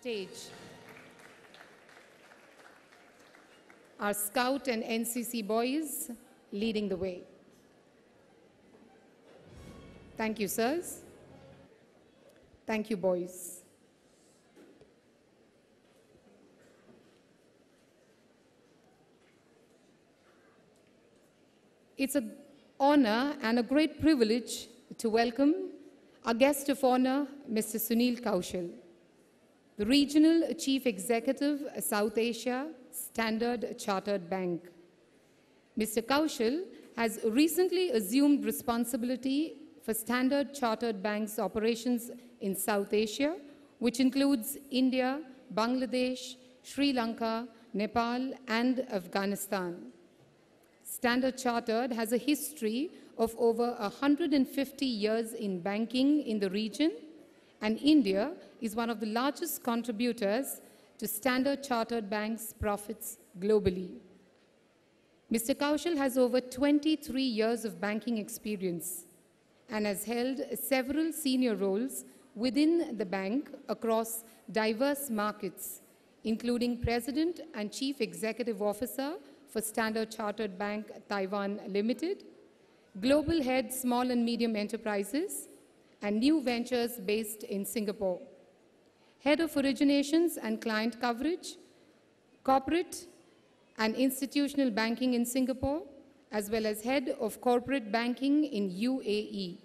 stage. Our Scout and NCC boys leading the way. Thank you, sirs. Thank you, boys. It's an honor and a great privilege to welcome our guest of honor, Mr. Sunil Kaushal, the Regional Chief Executive, South Asia, Standard Chartered Bank. Mr. Kaushal has recently assumed responsibility for Standard Chartered Bank's operations in South Asia, which includes India, Bangladesh, Sri Lanka, Nepal, and Afghanistan. Standard Chartered has a history of over 150 years in banking in the region, and India is one of the largest contributors to Standard Chartered Bank's profits globally. Mr. Kaushal has over 23 years of banking experience and has held several senior roles within the bank across diverse markets, including President and Chief Executive Officer for Standard Chartered Bank Taiwan Limited, Global Head Small and Medium Enterprises, and New Ventures based in Singapore, Head of Originations and Client Coverage, Corporate and Institutional Banking in Singapore, as well as Head of Corporate Banking in UAE.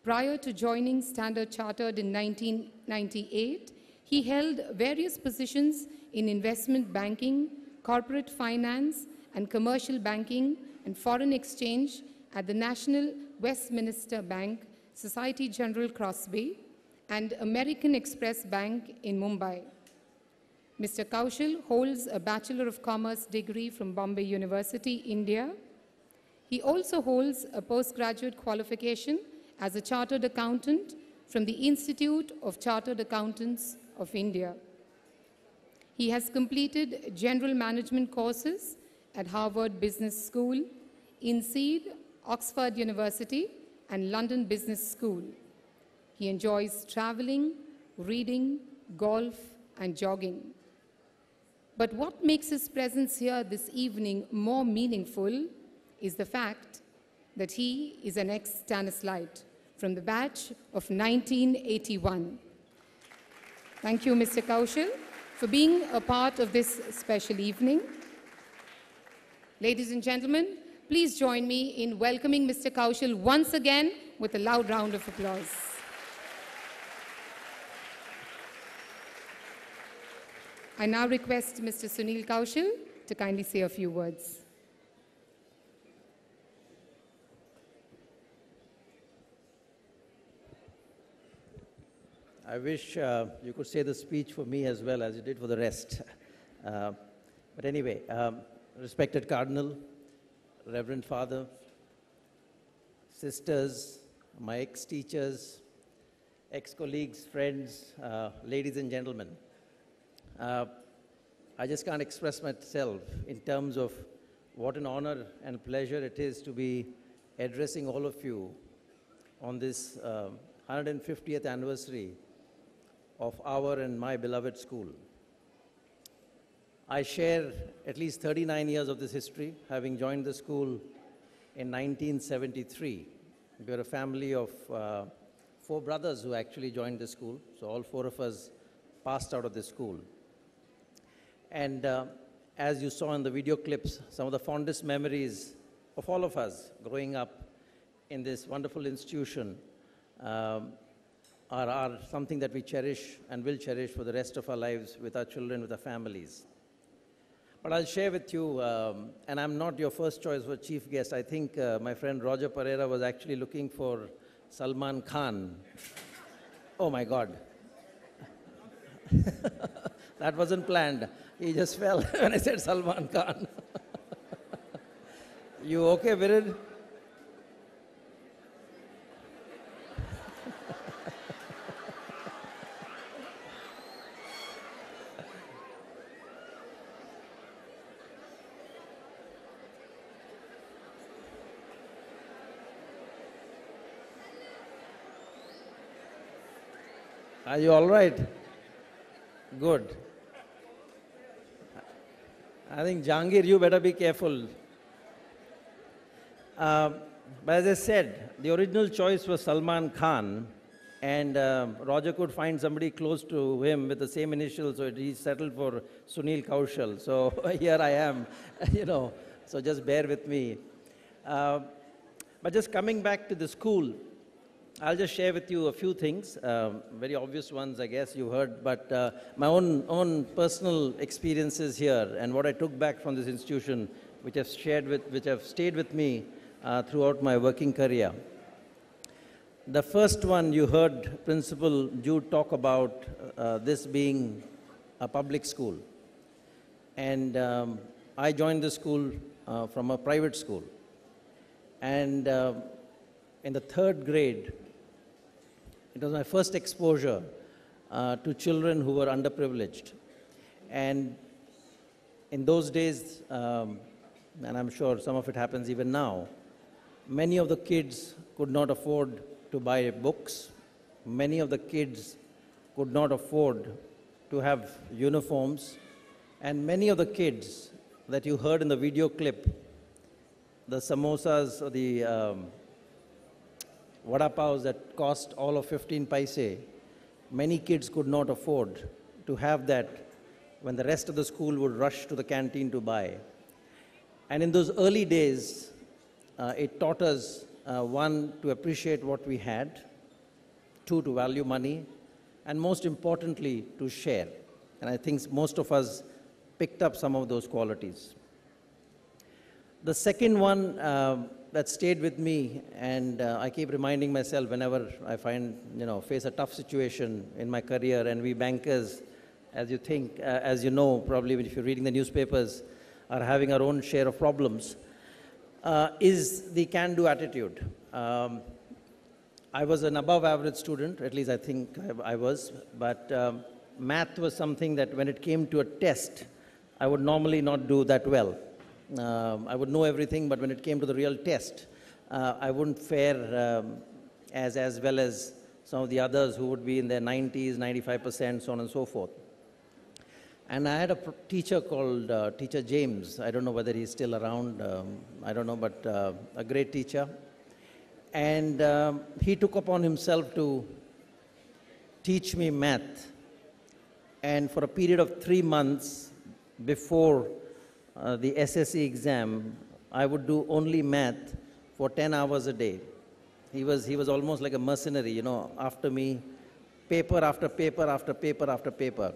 Prior to joining Standard Chartered in 1998, he held various positions in investment banking, corporate finance, and commercial banking and foreign exchange at the National Westminster Bank, Society General Crosby, and American Express Bank in Mumbai. Mr. Kaushal holds a Bachelor of Commerce degree from Bombay University, India. He also holds a postgraduate qualification as a Chartered Accountant from the Institute of Chartered Accountants of India. He has completed general management courses at Harvard Business School, INSEAD, Oxford University, and London Business School. He enjoys traveling, reading, golf, and jogging. But what makes his presence here this evening more meaningful is the fact that he is an ex-Stanislaus from the batch of 1981. Thank you, Mr. Kaushal, for being a part of this special evening. Ladies and gentlemen, please join me in welcoming Mr. Kaushal once again with a loud round of applause. I now request Mr. Sunil Kaushal to kindly say a few words. I wish you could say the speech for me as well as you did for the rest. But anyway, respected Cardinal, Reverend Father, sisters, my ex-teachers, ex-colleagues, friends, ladies and gentlemen. I just can't express myself in terms of what an honor and pleasure it is to be addressing all of you on this 150th anniversary of our and my beloved school. I share at least 39 years of this history, having joined the school in 1973. We are a family of 4 brothers who actually joined the school, so all 4 of us passed out of the school. And as you saw in the video clips, some of the fondest memories of all of us growing up in this wonderful institution are something that we cherish and will cherish for the rest of our lives with our children, with our families. But I'll share with you, and I'm not your first choice for chief guest. I think my friend Roger Pereira was actually looking for Salman Khan. Oh my God. That wasn't planned. He just fell when I said Salman Khan. You okay, Virid? Are you all right? Good. I think, Jahangir, you better be careful. But as I said, the original choice was Salman Khan, and Roger could find somebody close to him with the same initials, so he settled for Sunil Kaushal. So here I am, so just bear with me. But just coming back to the school, I'll just share with you a few things, very obvious ones, I guess you heard, but my own personal experiences here and what I took back from this institution, which have stayed with me throughout my working career. The first one, you heard Principal Jude talk about this being a public school. And I joined the school from a private school. And in the third grade, it was my first exposure to children who were underprivileged. And in those days, and I'm sure some of it happens even now, many of the kids could not afford to buy books. Many of the kids could not afford to have uniforms. And many of the kids that you heard in the video clip, the samosas or the vada paos that cost all of 15 paise, many kids could not afford to have that when the rest of the school would rush to the canteen to buy. And in those early days, it taught us, one, to appreciate what we had, two, to value money, and most importantly, to share. And I think most of us picked up some of those qualities. The second one that stayed with me, and I keep reminding myself whenever I face a tough situation in my career, and we bankers, as you know, probably if you're reading the newspapers, are having our own share of problems, is the can-do attitude. I was an above-average student, at least I think I was, but math was something that when it came to a test, I would normally not do that well. I would know everything, but when it came to the real test, I wouldn't fare as well as some of the others who would be in their 90s, 95%, so on and so forth. And I had a teacher called Teacher James. I don't know whether he's still around. I don't know, but a great teacher. And he took upon himself to teach me math. And for a period of 3 months before the SSE exam, I would do only math for 10 hours a day. He was almost like a mercenary, after me, paper after paper after paper after paper.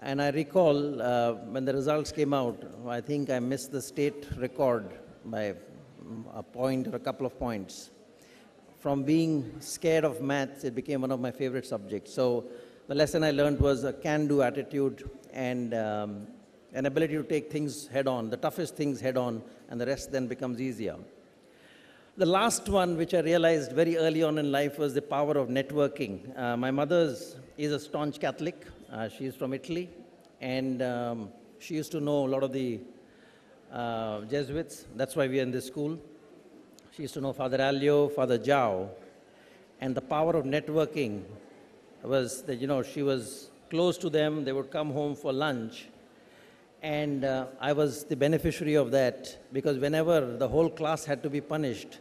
And I recall when the results came out, I think I missed the state record by a point or a couple of points. From being scared of maths, it became one of my favorite subjects. So the lesson I learned was a can-do attitude and an ability to take things head-on, the toughest things head-on, and the rest then becomes easier. The last one, which I realized very early on in life, was the power of networking. My mother is a staunch Catholic. She is from Italy, and she used to know a lot of the Jesuits. That's why we are in this school. She used to know Father Alio, Father Jao, and the power of networking was that, she was close to them. They would come home for lunch. And I was the beneficiary of that, because whenever the whole class had to be punished,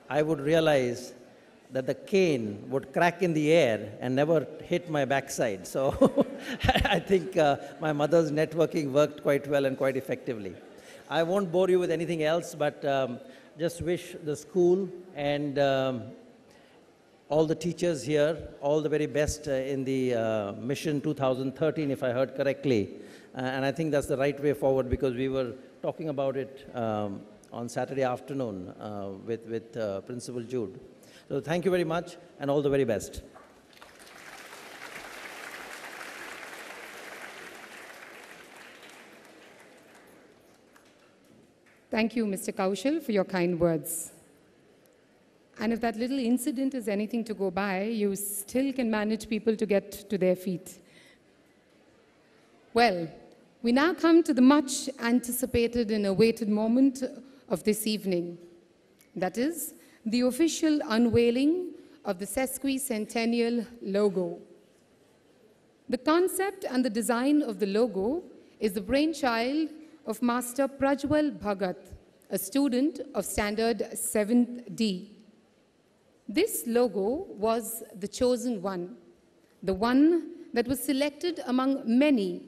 I would realize that the cane would crack in the air and never hit my backside. So I think my mother's networking worked quite well and quite effectively. I won't bore you with anything else, but just wish the school and all the teachers here all the very best in the Mission 2013, if I heard correctly. And I think that's the right way forward, because we were talking about it on Saturday afternoon with Principal Jude. So thank you very much, and all the very best. Thank you, Mr. Kaushal, for your kind words. And if that little incident is anything to go by, you still can manage people to get to their feet. Well, we now come to the much anticipated and awaited moment of this evening. That is, the official unveiling of the Sesquicentennial logo. The concept and the design of the logo is the brainchild of Master Prajwal Bhagat, a student of Standard 7th D. This logo was the chosen one, the one that was selected among many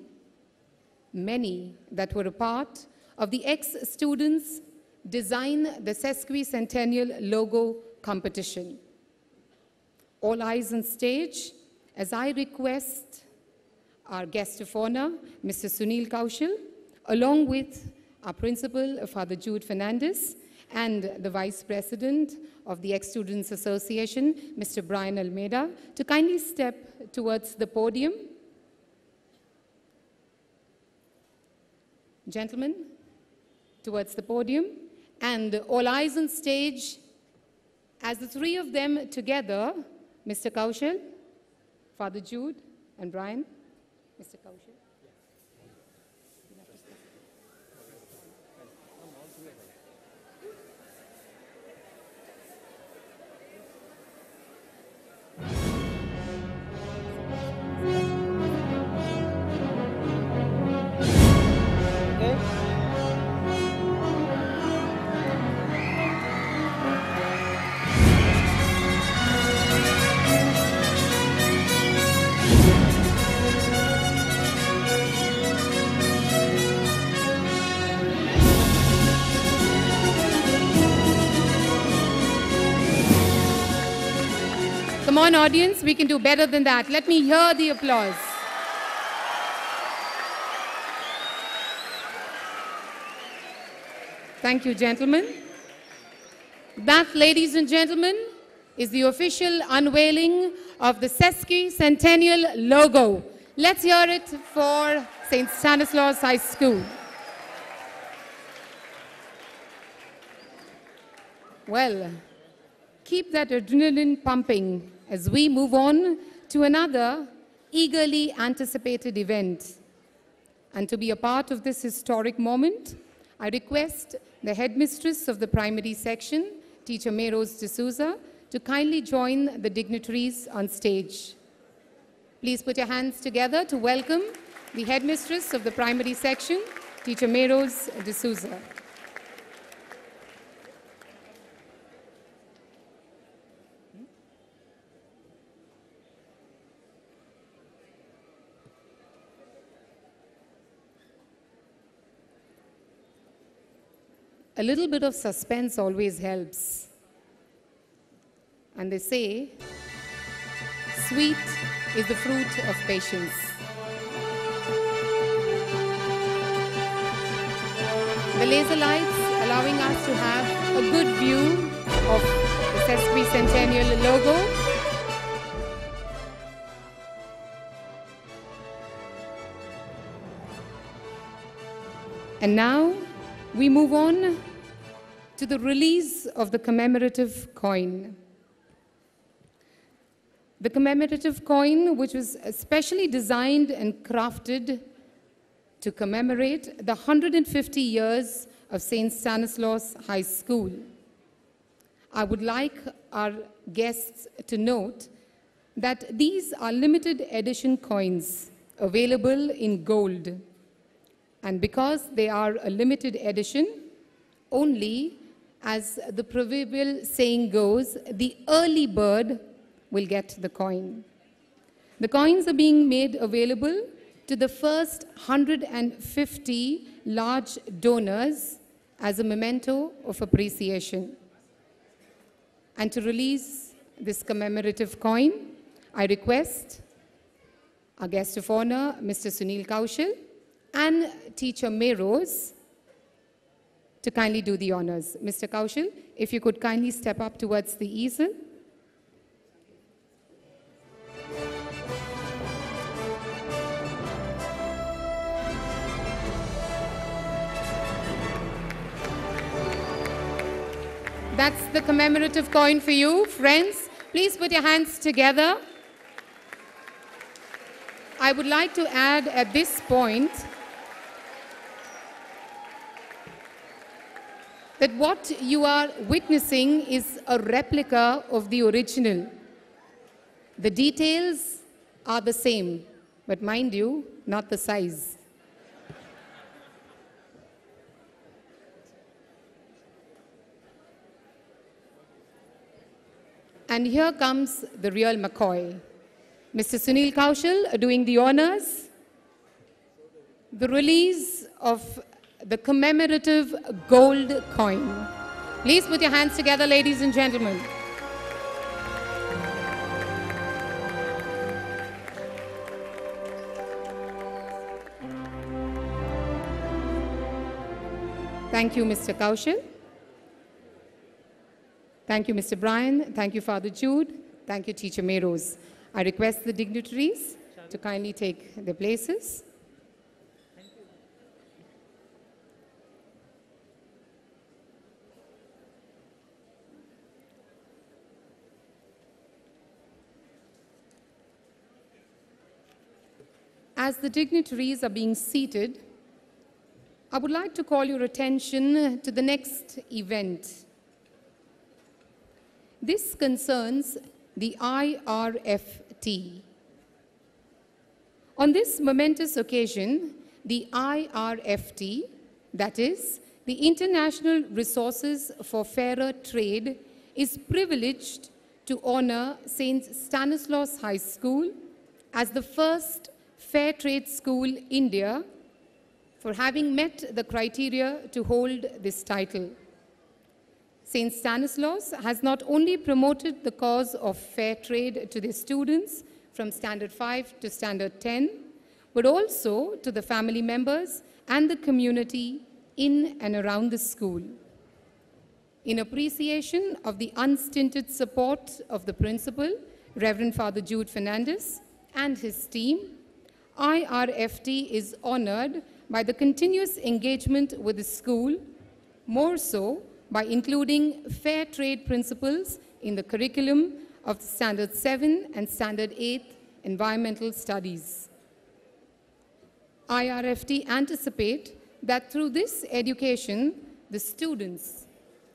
that were a part of the ex-students' Design the Sesquicentennial Logo competition. All eyes on stage as I request our guest of honor, Mr. Sunil Kaushal, along with our principal, Father Jude Fernandez, and the Vice President of the Ex-Students Association, Mr. Brian Almeida, to kindly step towards the podium. Gentlemen, towards the podium, and all eyes on stage as the three of them together, Mr. Kaushal, Father Jude, and Brian. Mr. Kaushal. Come on, audience, we can do better than that. Let me hear the applause. Thank you, gentlemen. That, ladies and gentlemen, is the official unveiling of the Sesquicentennial logo. Let's hear it for St. Stanislaus High School. Well, keep that adrenaline pumping as we move on to another eagerly anticipated event. And to be a part of this historic moment, I request the headmistress of the primary section, Teacher Meros D'Souza, to kindly join the dignitaries on stage. Please put your hands together to welcome the headmistress of the primary section, Teacher Meros D'Souza. A little bit of suspense always helps. And they say, sweet is the fruit of patience. The laser lights allowing us to have a good view of the Sesquicentennial logo. And now we move on to the release of the commemorative coin. The commemorative coin, which was specially designed and crafted to commemorate the 150 years of St. Stanislaus High School. I would like our guests to note that these are limited edition coins available in gold. And because they are a limited edition, only, as the proverbial saying goes, the early bird will get the coin. The coins are being made available to the first 150 large donors as a memento of appreciation. And to release this commemorative coin, I request our guest of honor, Mr. Sunil Kaushal, and Teacher Meros to kindly do the honors. Mr. Kaushal, if you could kindly step up towards the easel. That's the commemorative coin for you, friends. Please put your hands together. I would like to add at this point that what you are witnessing is a replica of the original. The details are the same, but mind you, not the size. And here comes the real McCoy. Mr. Sunil Kaushal doing the honors. The release of the commemorative gold coin. Please put your hands together, ladies and gentlemen. Thank you, Mr. Kaushal. Thank you, Mr. Brian. Thank you, Father Jude. Thank you, Teacher Meros. I request the dignitaries to kindly take their places. As the dignitaries are being seated, I would like to call your attention to the next event. This concerns the IRFT. On this momentous occasion, the IRFT, that is, the International Resources for Fairer Trade, is privileged to honor St. Stanislaus High School as the first fair trade school in India for having met the criteria to hold this title. St. Stanislaus has not only promoted the cause of fair trade to their students from Standard 5 to Standard 10, but also to the family members and the community in and around the school. In appreciation of the unstinted support of the principal, Reverend Father Jude Fernandez, and his team, IRFT is honored by the continuous engagement with the school, more so by including fair trade principles in the curriculum of Standard 7 and Standard 8 environmental studies. IRFT anticipate that through this education, the students,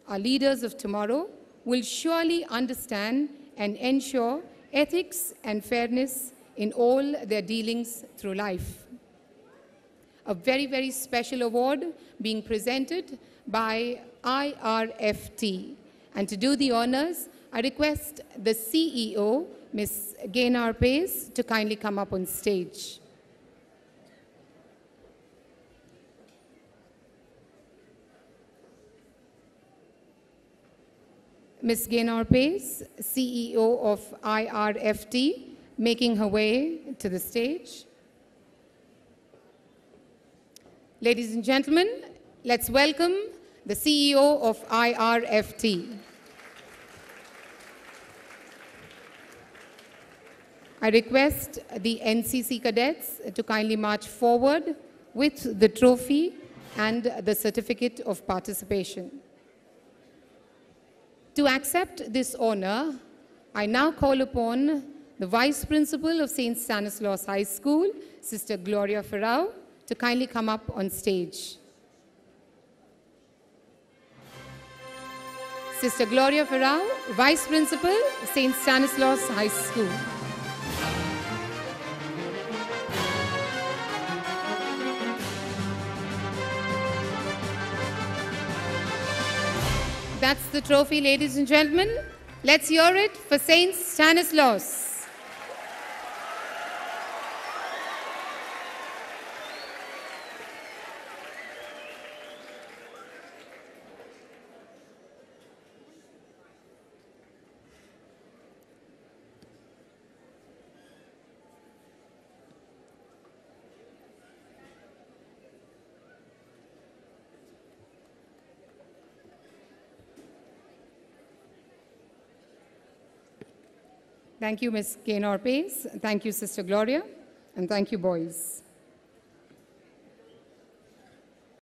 our leaders of tomorrow, will surely understand and ensure ethics and fairness in all their dealings through life. A very, very special award being presented by IRFT. And to do the honors, I request the CEO, Ms. Gaynar Pace, to kindly come up on stage. Ms. Gaynar Pace, CEO of IRFT, making her way to the stage. Ladies and gentlemen, let's welcome the CEO of IRFT. I request the NCC cadets to kindly march forward with the trophy and the certificate of participation. To accept this honor, I now call upon the Vice Principal of St. Stanislaus High School, Sister Gloria Ferrao, to kindly come up on stage. Sister Gloria Ferrao, Vice Principal, St. Stanislaus High School. That's the trophy, ladies and gentlemen. Let's hear it for St. Stanislaus. Thank you, Ms. Gaynar Pace. Thank you, Sister Gloria. And thank you, boys.